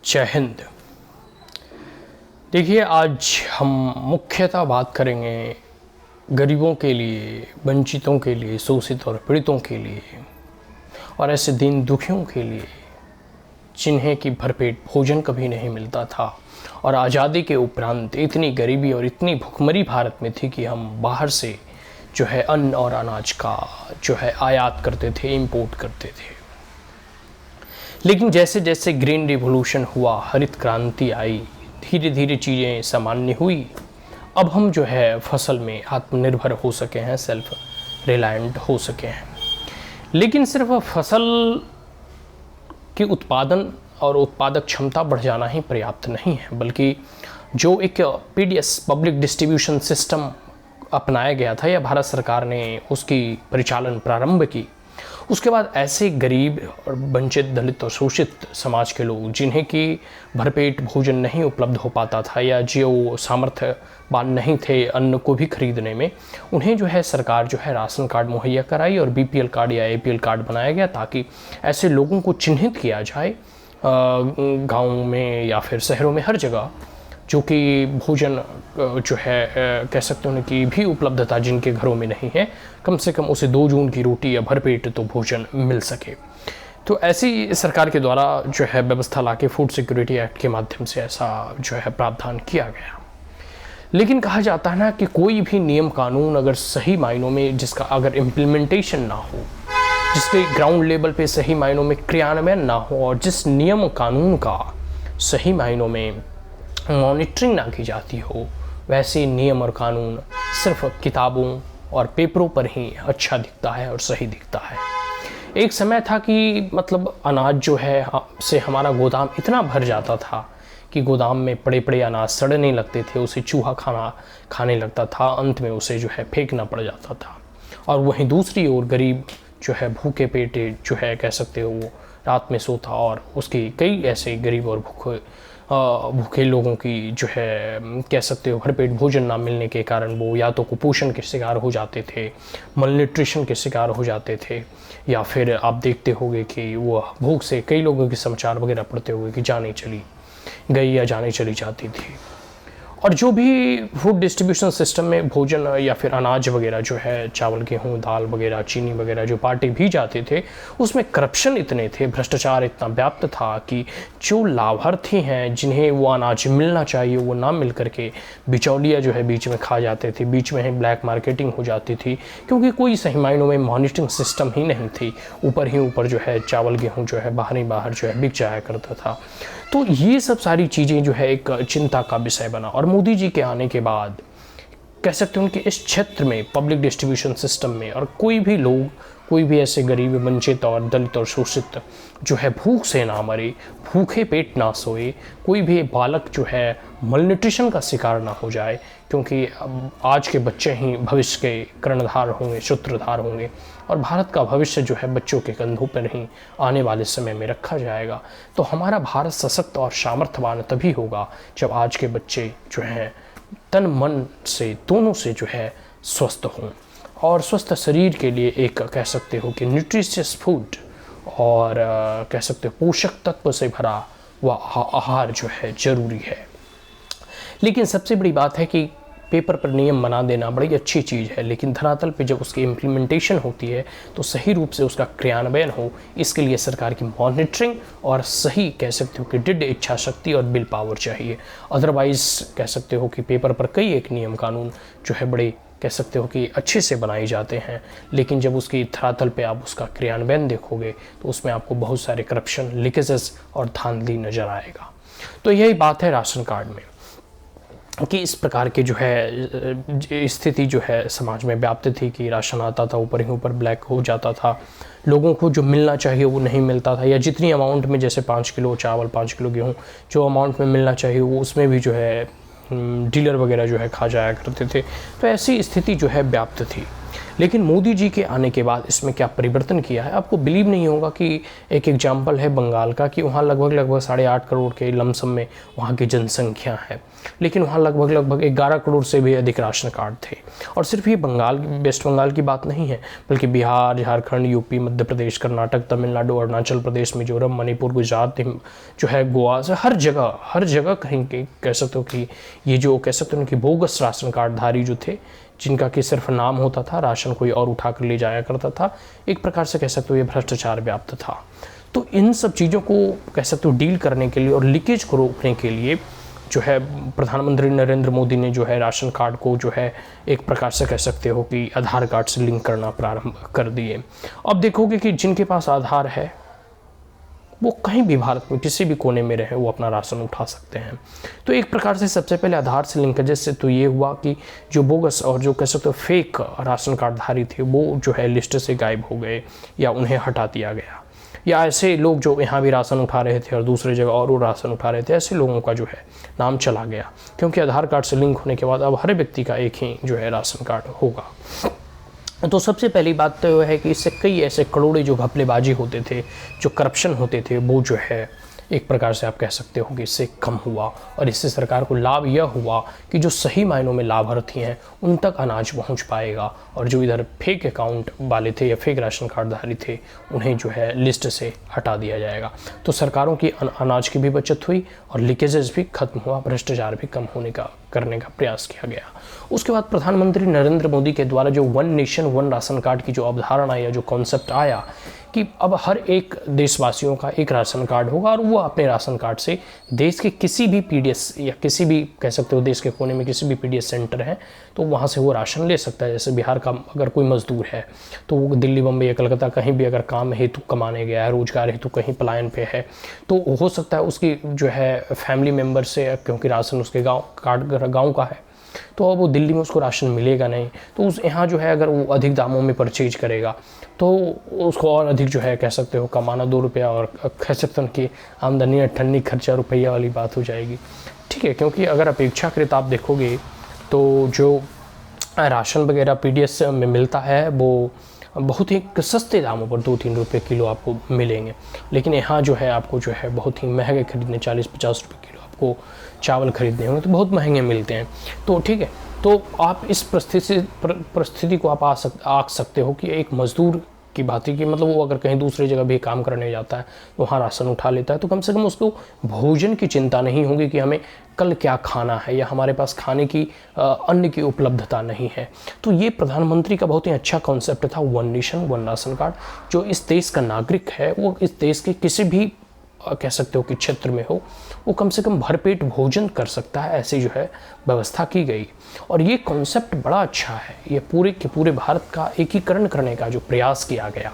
जय हिंद। देखिए, आज हम मुख्यतः बात करेंगे गरीबों के लिए, वंचितों के लिए, शोषित और पीड़ितों के लिए और ऐसे दीन दुखियों के लिए जिन्हें कि भरपेट भोजन कभी नहीं मिलता था और आज़ादी के उपरांत इतनी गरीबी और इतनी भुखमरी भारत में थी कि हम बाहर से जो है अन्न और अनाज का जो है आयात करते थे, इंपोर्ट करते थे। लेकिन जैसे जैसे ग्रीन रिवॉल्यूशन हुआ, हरित क्रांति आई, धीरे धीरे चीज़ें सामान्य हुई। अब हम जो है फसल में आत्मनिर्भर हो सके हैं, सेल्फ रिलायंट हो सके हैं। लेकिन सिर्फ फसल की उत्पादन और उत्पादक क्षमता बढ़ जाना ही पर्याप्त नहीं है, बल्कि जो एक पीडीएस पब्लिक डिस्ट्रीब्यूशन सिस्टम अपनाया गया था या भारत सरकार ने उसकी परिचालन प्रारंभ की, उसके बाद ऐसे गरीब और वंचित, दलित और शोषित समाज के लोग जिन्हें कि भरपेट भोजन नहीं उपलब्ध हो पाता था या जो सामर्थ्यवान नहीं थे अन्न को भी खरीदने में, उन्हें जो है सरकार जो है राशन कार्ड मुहैया कराई और बीपीएल कार्ड या एपीएल कार्ड बनाया गया ताकि ऐसे लोगों को चिन्हित किया जाए गाँव में या फिर शहरों में, हर जगह, जो कि भोजन जो है कह सकते हैं कि भी उपलब्धता जिनके घरों में नहीं है, कम से कम उसे 2 जून की रोटी या भरपेट तो भोजन मिल सके। तो ऐसी सरकार के द्वारा जो है व्यवस्था लाके फूड सिक्योरिटी एक्ट के माध्यम से ऐसा जो है प्रावधान किया गया। लेकिन कहा जाता है ना कि कोई भी नियम कानून अगर सही मायनों में जिसका अगर इम्प्लीमेंटेशन ना हो, जिसके ग्राउंड लेवल पे सही मायनों में क्रियान्वयन ना हो और जिस नियम कानून का सही मायनों में मॉनिटरिंग ना की जाती हो, वैसे नियम और कानून सिर्फ किताबों और पेपरों पर ही अच्छा दिखता है और सही दिखता है। एक समय था कि मतलब अनाज जो है से हमारा गोदाम इतना भर जाता था कि गोदाम में पड़े पड़े अनाज सड़ने लगते थे, उसे चूहा खाने लगता था, अंत में उसे जो है फेंकना पड़ जाता था। और वहीं दूसरी ओर गरीब जो है भूखे पेटे जो है कह सकते हो वो रात में सोता और उसकी कई ऐसे गरीब और भूखे लोगों की जो है कह सकते हो भरपेट भोजन ना मिलने के कारण वो या तो कुपोषण के शिकार हो जाते थे, मलन्यूट्रिशन के शिकार हो जाते थे, या फिर आप देखते होंगे कि वो भूख से कई लोगों के समाचार वगैरह पढ़ते होंगे कि जाने चली गई या जाने चली जाती थी। और जो भी फूड डिस्ट्रीब्यूशन सिस्टम में भोजन या फिर अनाज वगैरह जो है चावल, गेहूँ, दाल वगैरह, चीनी वगैरह जो बांटे भी जाते थे, उसमें करप्शन इतने थे, भ्रष्टाचार इतना व्याप्त था कि जो लाभार्थी हैं जिन्हें वो अनाज मिलना चाहिए वो ना मिल करके बिचौलिया जो है बीच में खा जाते थे, बीच में ही ब्लैक मार्केटिंग हो जाती थी, क्योंकि कोई सही मायनों में मॉनिटरिंग सिस्टम ही नहीं थी। ऊपर ही ऊपर जो है चावल, गेहूँ जो है बाहर ही बाहर जो है बिक जाया करता था। तो ये सब सारी चीज़ें जो है एक चिंता का विषय बना और मोदी जी के आने के बाद कह सकते हैं उनके इस क्षेत्र में पब्लिक डिस्ट्रीब्यूशन सिस्टम में और कोई भी लोग, कोई भी ऐसे गरीब, वंचित और दलित और शोषित जो है भूख से ना मरे, भूखे पेट ना सोए, कोई भी बालक जो है मलन्यूट्रिशन का शिकार ना हो जाए, क्योंकि आज के बच्चे ही भविष्य के कर्णधार होंगे, सूत्रधार होंगे और भारत का भविष्य जो है बच्चों के कंधों पर ही आने वाले समय में रखा जाएगा। तो हमारा भारत सशक्त और सामर्थ्यवान तभी होगा जब आज के बच्चे जो हैं तन मन से दोनों से जो है स्वस्थ हों और स्वस्थ शरीर के लिए एक कह सकते हो कि न्यूट्रिशियस फूड और कह सकते हो पोषक तत्व से भरा वह आहार जो है ज़रूरी है। लेकिन सबसे बड़ी बात है कि पेपर पर नियम बना देना बड़ी अच्छी चीज़ है, लेकिन धरातल पे जब उसकी इम्प्लीमेंटेशन होती है तो सही रूप से उसका क्रियान्वयन हो, इसके लिए सरकार की मॉनिटरिंग और सही कह सकते हो कि दृढ़ इच्छा शक्ति और विल पावर चाहिए। अदरवाइज़ कह सकते हो कि पेपर पर कई एक नियम कानून जो है बड़े कह सकते हो कि अच्छे से बनाए जाते हैं, लेकिन जब उसकी धरातल पे आप उसका क्रियान्वयन देखोगे तो उसमें आपको बहुत सारे करप्शन, लीकेजेस और धांधली नज़र आएगा। तो यही बात है राशन कार्ड में कि इस प्रकार के जो है स्थिति जो है समाज में व्याप्त थी कि राशन आता था, ऊपर ही ऊपर ब्लैक हो जाता था, लोगों को जो मिलना चाहिए वो नहीं मिलता था, या जितनी अमाउंट में जैसे 5 किलो चावल, 5 किलो गेहूँ जो अमाउंट में मिलना चाहिए वो उसमें भी जो है डीलर वगैरह जो है खा जाया करते थे। तो ऐसी स्थिति जो है व्याप्त थी। लेकिन मोदी जी के आने के बाद इसमें क्या परिवर्तन किया है, आपको बिलीव नहीं होगा कि एक एग्जाम्पल है बंगाल का कि वहाँ लगभग 8.5 करोड़ के लमसम में वहाँ की जनसंख्या है, लेकिन वहाँ लगभग 11 करोड़ से भी अधिक राशन कार्ड थे। और सिर्फ ये वेस्ट बंगाल की बात नहीं है, बल्कि बिहार, झारखंड, यूपी, मध्य प्रदेश, कर्नाटक, तमिलनाडु, अरुणाचल प्रदेश, मिजोरम, मणिपुर, गुजरात जो है, गोवा से हर जगह कहीं कह सकते हो कि ये जो कह सकते हो कि बोगस राशन कार्डधारी जो थे, जिनका कि सिर्फ नाम होता था, राशन कोई और उठा कर ले जाया करता था, एक प्रकार से कह सकते हो ये भ्रष्टाचार व्याप्त था। तो इन सब चीज़ों को कह सकते हो डील करने के लिए और लीकेज को रोकने के लिए जो है प्रधानमंत्री नरेंद्र मोदी ने जो है राशन कार्ड को जो है एक प्रकार से कह सकते हो कि आधार कार्ड से लिंक करना प्रारंभ कर दिए। अब देखोगे कि जिनके पास आधार है वो कहीं भी भारत में किसी भी कोने में रहे वो अपना राशन उठा सकते हैं। तो एक प्रकार से सबसे पहले आधार से लिंकेज से तो ये हुआ कि जो बोगस और जो कह सकते हो फेक राशन कार्डधारी थे वो जो है लिस्ट से गायब हो गए या उन्हें हटा दिया गया, या ऐसे लोग जो यहाँ भी राशन उठा रहे थे और दूसरी जगह और वो राशन उठा रहे थे, ऐसे लोगों का जो है नाम चला गया, क्योंकि आधार कार्ड से लिंक होने के बाद अब हर व्यक्ति का एक ही जो है राशन कार्ड होगा। तो सबसे पहली बात तो है कि इससे कई ऐसे करोड़ों जो घपलेबाजी होते थे, जो करप्शन होते थे, वो जो है एक प्रकार से आप कह सकते हो कि इससे कम हुआ। और इससे सरकार को लाभ यह हुआ कि जो सही मायनों में लाभार्थी हैं उन तक अनाज पहुंच पाएगा, और जो इधर फेक अकाउंट वाले थे या फेक राशन कार्डधारी थे उन्हें जो है लिस्ट से हटा दिया जाएगा। तो सरकारों की अनाज की भी बचत हुई और लीकेजेस भी खत्म हुआ, भ्रष्टाचार भी कम करने का प्रयास किया गया। उसके बाद प्रधानमंत्री नरेंद्र मोदी के द्वारा जो one nation one ration card की जो अवधारणा या जो कॉन्सेप्ट आया कि अब हर एक देशवासियों का एक राशन कार्ड होगा और वो अपने राशन कार्ड से देश के किसी भी पीडीएस या किसी भी कह सकते हो देश के कोने में किसी भी पीडीएस सेंटर है तो वहाँ से वो राशन ले सकता है। जैसे बिहार का अगर कोई मजदूर है तो वो दिल्ली, बम्बई या कलकत्ता कहीं भी अगर काम हेतु कमाने गया है, रोजगार हेतु कहीं पलायन पे है, तो हो सकता है उसकी जो है फैमिली मेम्बर से, क्योंकि राशन उसके गाँव का है, तो अब वो दिल्ली में उसको राशन मिलेगा नहीं, तो उस यहाँ जो है अगर वो अधिक दामों में परचेज करेगा तो उसको और अधिक जो है कह सकते हो कमाना 2 रुपया और कह सकते हैं कि आमदनी अठन्नी खर्चा रुपया वाली बात हो जाएगी। ठीक है, क्योंकि अगर अपेक्षाकृत आप देखोगे तो जो राशन वगैरह पीडीएस में मिलता है वो बहुत ही सस्ते दामों पर 2-3 रुपये किलो आपको मिलेंगे, लेकिन यहाँ जो है आपको जो है बहुत ही महंगे खरीदने 40-50 रुपये किलो आपको चावल खरीदने होंगे, तो बहुत महंगे मिलते हैं। तो ठीक है, तो आप इस परिस्थिति को आप आंक सकते हो कि एक मज़दूर की बात है कि मतलब वो अगर कहीं दूसरी जगह भी काम करने जाता है वहाँ राशन उठा लेता है, तो कम से कम उसको भोजन की चिंता नहीं होगी कि हमें कल क्या खाना है या हमारे पास खाने की अन्न की उपलब्धता नहीं है। तो ये प्रधानमंत्री का बहुत ही अच्छा कॉन्सेप्ट था, one nation one ration card. जो इस देश का नागरिक है वो इस देश के किसी भी कह सकते हो कि क्षेत्र में हो वो कम से कम भरपेट भोजन कर सकता है, ऐसी जो है व्यवस्था की गई। और ये कॉन्सेप्ट बड़ा अच्छा है, ये पूरे के पूरे भारत का एकीकरण करने का जो प्रयास किया गया।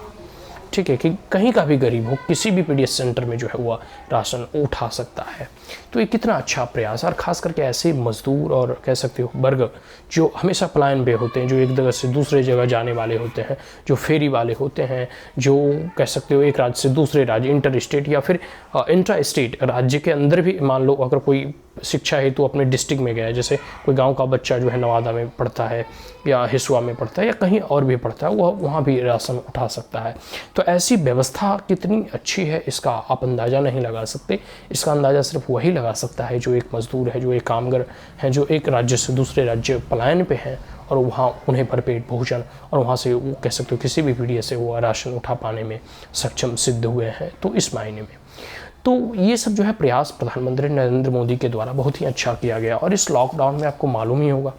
ठीक है, कि कहीं का भी गरीब हो किसी भी पीडीएस सेंटर में जो है वो राशन उठा सकता है। तो ये कितना अच्छा प्रयास है, और ख़ास करके ऐसे मजदूर और कह सकते हो वर्ग जो हमेशा पलायन पे होते हैं, जो एक जगह से दूसरे जगह जाने वाले होते हैं, जो फेरी वाले होते हैं, जो कह सकते हो एक राज्य से दूसरे राज्य, इंटर स्टेट या फिर इंट्रा स्टेट राज्य के अंदर भी, मान लो अगर कोई शिक्षा हेतु तो अपने डिस्ट्रिक्ट में गया है, जैसे कोई गांव का बच्चा जो है नवादा में पढ़ता है या हिसुआ में पढ़ता है या कहीं और भी पढ़ता है, वह वहाँ भी राशन उठा सकता है। तो ऐसी व्यवस्था कितनी अच्छी है इसका आप अंदाज़ा नहीं लगा सकते। इसका अंदाज़ा सिर्फ वही लगा सकता है जो एक मज़दूर है, जो एक कामगार है, जो एक राज्य से दूसरे राज्य पलायन पे हैं और वहाँ उन्हें भरपेट भोजन और वहाँ से वो कह सकते हो किसी भी पीढ़ी से वो राशन उठा पाने में सक्षम सिद्ध हुए हैं। तो इस मायने में तो ये सब जो है प्रयास प्रधानमंत्री नरेंद्र मोदी के द्वारा बहुत ही अच्छा किया गया। और इस लॉकडाउन में आपको मालूम ही होगा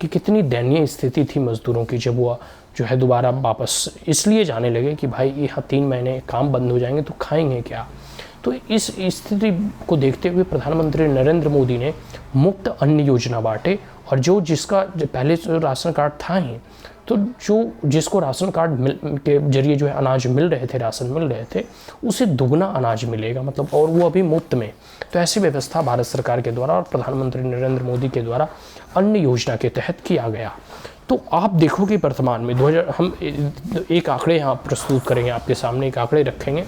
कि कितनी दयनीय स्थिति थी मज़दूरों की, जब वो जो है दोबारा वापस इसलिए जाने लगे कि भाई यहाँ 3 महीने काम बंद हो जाएंगे तो खाएंगे क्या। तो इस स्थिति को देखते हुए प्रधानमंत्री नरेंद्र मोदी ने मुफ्त अन्न योजना बांटे, और जिसका पहले राशन कार्ड था ही, तो जिसको राशन कार्ड के जरिए जो है अनाज मिल रहे थे, राशन मिल रहे थे, उसे दुगना अनाज मिलेगा, मतलब और वो अभी मुफ्त में। तो ऐसी व्यवस्था भारत सरकार के द्वारा और प्रधानमंत्री नरेंद्र मोदी के द्वारा अन्न योजना के तहत किया गया। तो आप देखोगे वर्तमान में हम एक आंकड़े यहाँ प्रस्तुत करेंगे, आपके सामने एक आंकड़े रखेंगे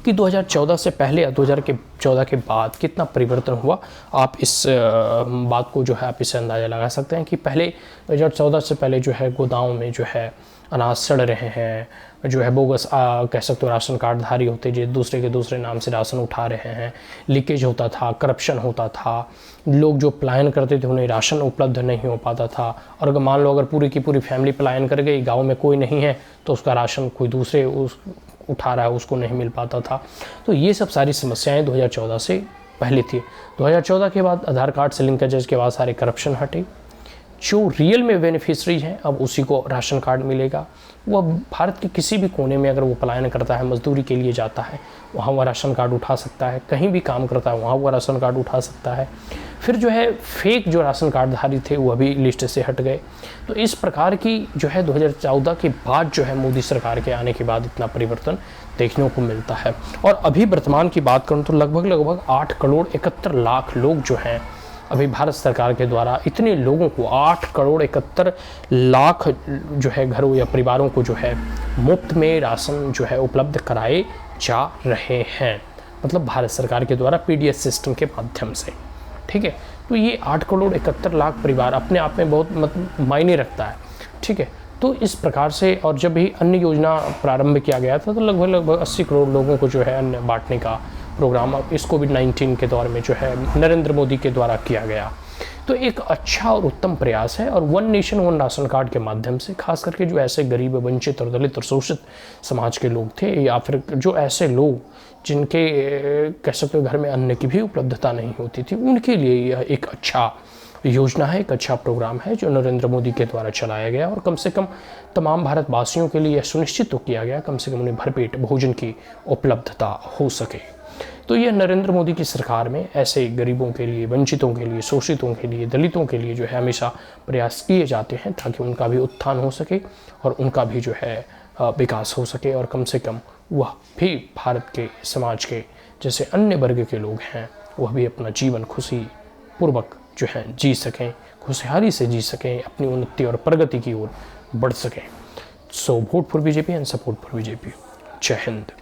कि 2014 से पहले या 2014 के बाद कितना परिवर्तन हुआ, आप इस बात को जो है आप इससे अंदाज़ा लगा सकते हैं कि पहले 2014 से पहले जो है गोदामों में जो है अनाज सड़ रहे हैं, जो है बोगस कह सकते हो राशन कार्डधारी होते जो दूसरे के दूसरे नाम से राशन उठा रहे हैं, लीकेज होता था, करप्शन होता था, लोग जो पलायन करते थे उन्हें राशन उपलब्ध नहीं हो पाता था, और अगर मान लो अगर पूरी की पूरी फैमिली पलायन कर गई, गांव में कोई नहीं है तो उसका राशन कोई दूसरे उठा रहा है, उसको नहीं मिल पाता था। तो ये सब सारी समस्याएं 2014 से पहले थी। 2014 के बाद आधार कार्ड से लिंकेजेस के बाद सारे करप्शन हटे, जो रियल में बेनिफिशरी हैं अब उसी को राशन कार्ड मिलेगा। वह भारत के किसी भी कोने में अगर वो पलायन करता है, मजदूरी के लिए जाता है, वहाँ वह राशन कार्ड उठा सकता है, कहीं भी काम करता है वहाँ वह राशन कार्ड उठा सकता है। फिर जो है फेक जो राशन कार्डधारी थे वह भी लिस्ट से हट गए। तो इस प्रकार की जो है 2014 के बाद जो है मोदी सरकार के आने के बाद इतना परिवर्तन देखने को मिलता है। और अभी वर्तमान की बात करूँ तो लगभग 8 करोड़ 71 लाख लोग जो हैं अभी भारत सरकार के द्वारा इतने लोगों को 8 करोड़ 71 लाख जो है घरों या परिवारों को जो है मुफ्त में राशन जो है उपलब्ध कराए जा रहे हैं, मतलब भारत सरकार के द्वारा पीडीएस सिस्टम के माध्यम से। ठीक है, तो ये 8 करोड़ 71 लाख परिवार अपने आप में बहुत मायने रखता है। ठीक है, तो इस प्रकार से, और जब भी अन्य योजना प्रारंभ किया गया था तो लगभग 80 करोड़ लोगों को जो है अन्न बांटने का प्रोग्राम इस कोविड-19 के दौर में जो है नरेंद्र मोदी के द्वारा किया गया। तो एक अच्छा और उत्तम प्रयास है, और one nation one ration card के माध्यम से खास करके जो ऐसे गरीब, वंचित और दलित और शोषित समाज के लोग थे, या फिर जो ऐसे लोग जिनके कह सकते हो घर में अन्न की भी उपलब्धता नहीं होती थी, उनके लिए यह एक अच्छा योजना है, एक अच्छा प्रोग्राम है जो नरेंद्र मोदी के द्वारा चलाया गया। और कम से कम तमाम भारतवासियों के लिए यह सुनिश्चित तो किया गया कम से कम उन्हें भरपेट भोजन की उपलब्धता हो सके। तो यह नरेंद्र मोदी की सरकार में ऐसे गरीबों के लिए, वंचितों के लिए, शोषितों के लिए, दलितों के लिए जो है हमेशा प्रयास किए जाते हैं ताकि उनका भी उत्थान हो सके और उनका भी जो है विकास हो सके, और कम से कम वह भी भारत के समाज के जैसे अन्य वर्ग के लोग हैं वह भी अपना जीवन खुशी पूर्वक जो है जी सकें, खुशहाली से जी सकें, अपनी उन्नति और प्रगति की ओर बढ़ सकें। So vote for BJP and support for BJP. जय हिंद।